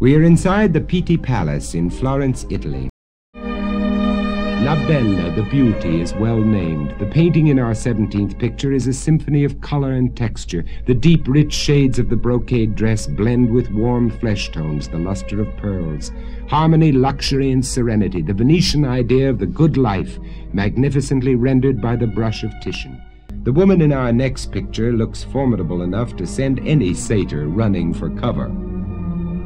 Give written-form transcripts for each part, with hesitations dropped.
We are inside the Pitti Palace in Florence, Italy. La Bella, the beauty, is well named. The painting in our 17th picture is a symphony of color and texture. The deep, rich shades of the brocade dress blend with warm flesh tones, the luster of pearls. Harmony, luxury, and serenity, the Venetian idea of the good life, magnificently rendered by the brush of Titian. The woman in our next picture looks formidable enough to send any satyr running for cover.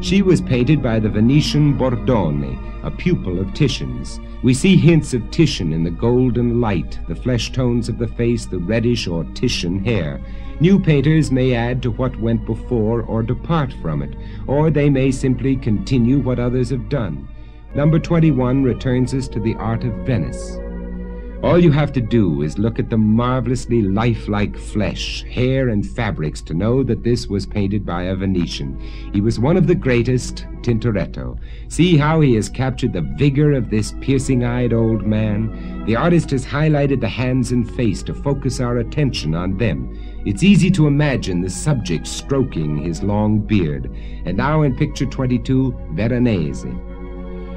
She was painted by the Venetian Bordone, a pupil of Titian's. We see hints of Titian in the golden light, the flesh tones of the face, the reddish or Titian hair. New painters may add to what went before or depart from it, or they may simply continue what others have done. Number 21 returns us to the art of Venice. All you have to do is look at the marvelously lifelike flesh, hair, and fabrics to know that this was painted by a Venetian. He was one of the greatest, Tintoretto. See how he has captured the vigor of this piercing-eyed old man. The artist has highlighted the hands and face to focus our attention on them. It's easy to imagine the subject stroking his long beard. And now in picture 22, Veronese.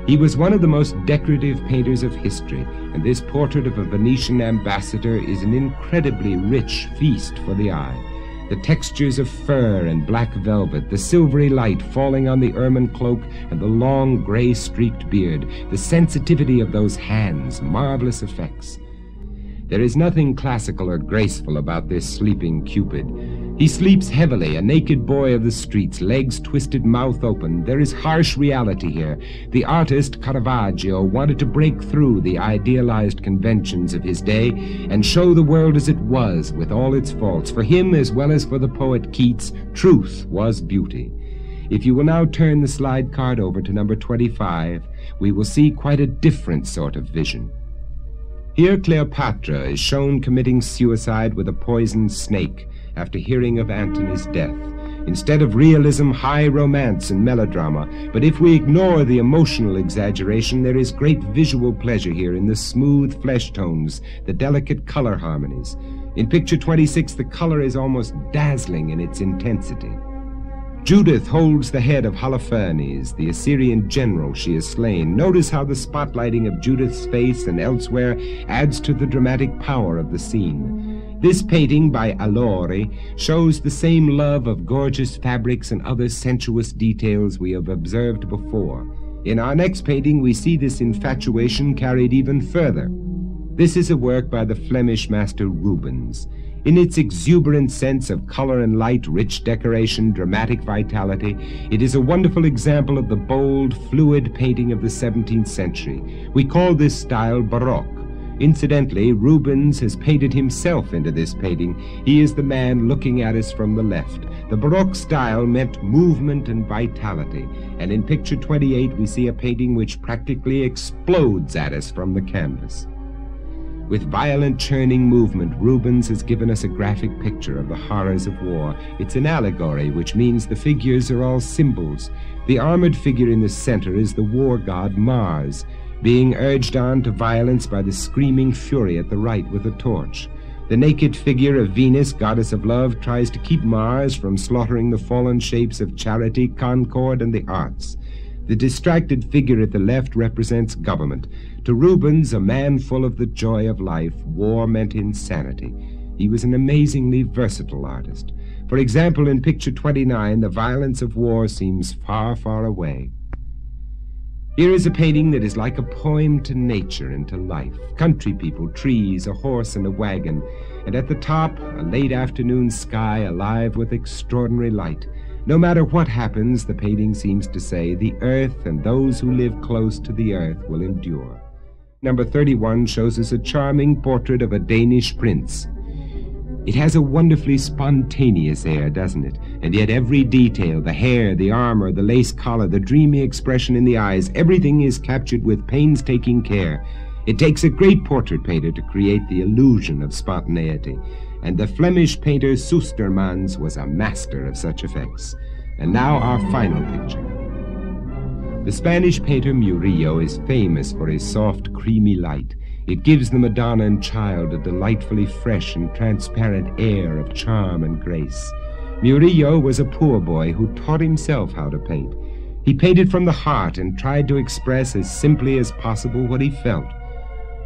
He was one of the most decorative painters of history, and this portrait of a Venetian ambassador is an incredibly rich feast for the eye. The textures of fur and black velvet, the silvery light falling on the ermine cloak and the long gray-streaked beard, the sensitivity of those hands, marvelous effects. There is nothing classical or graceful about this sleeping Cupid. He sleeps heavily, a naked boy of the streets, legs twisted, mouth open. There is harsh reality here. The artist, Caravaggio, wanted to break through the idealized conventions of his day and show the world as it was, with all its faults. For him, as well as for the poet Keats, truth was beauty. If you will now turn the slide card over to number 25, we will see quite a different sort of vision. Here Cleopatra is shown committing suicide with a poisoned snake after hearing of Antony's death. Instead of realism, high romance and melodrama. But if we ignore the emotional exaggeration, there is great visual pleasure here in the smooth flesh tones, the delicate color harmonies. In picture 26, the color is almost dazzling in its intensity. Judith holds the head of Holofernes, the Assyrian general she has slain. Notice how the spotlighting of Judith's face and elsewhere adds to the dramatic power of the scene. This painting by Allori shows the same love of gorgeous fabrics and other sensuous details we have observed before. In our next painting, we see this infatuation carried even further. This is a work by the Flemish master Rubens. In its exuberant sense of color and light, rich decoration, dramatic vitality, it is a wonderful example of the bold, fluid painting of the 17th century. We call this style Baroque. Incidentally, Rubens has painted himself into this painting. He is the man looking at us from the left. The Baroque style meant movement and vitality, and in picture 28 we see a painting which practically explodes at us from the canvas. With violent churning movement, Rubens has given us a graphic picture of the horrors of war. It's an allegory, which means the figures are all symbols. The armored figure in the center is the war god Mars, being urged on to violence by the screaming Fury at the right with a torch. The naked figure of Venus, goddess of love, tries to keep Mars from slaughtering the fallen shapes of charity, concord, and the arts. The distracted figure at the left represents government. To Rubens, a man full of the joy of life, war meant insanity. He was an amazingly versatile artist. For example, in picture 29, the violence of war seems far, far away. Here is a painting that is like a poem to nature and to life. Country people, trees, a horse and a wagon, and at the top, a late afternoon sky alive with extraordinary light. No matter what happens, the painting seems to say, the earth and those who live close to the earth will endure. Number 31 shows us a charming portrait of a Danish prince. It has a wonderfully spontaneous air, doesn't it? And yet every detail, the hair, the armor, the lace collar, the dreamy expression in the eyes, everything is captured with painstaking care. It takes a great portrait painter to create the illusion of spontaneity. And the Flemish painter Sustermans was a master of such effects. And now our final picture. The Spanish painter Murillo is famous for his soft, creamy light. It gives the Madonna and Child a delightfully fresh and transparent air of charm and grace. Murillo was a poor boy who taught himself how to paint. He painted from the heart and tried to express as simply as possible what he felt.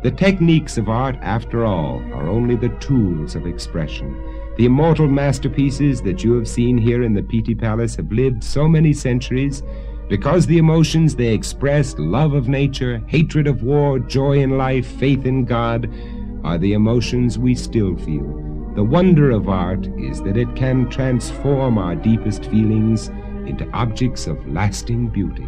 The techniques of art, after all, are only the tools of expression. The immortal masterpieces that you have seen here in the Pitti Palace have lived so many centuries because the emotions they expressed, love of nature, hatred of war, joy in life, faith in God, are the emotions we still feel. The wonder of art is that it can transform our deepest feelings into objects of lasting beauty.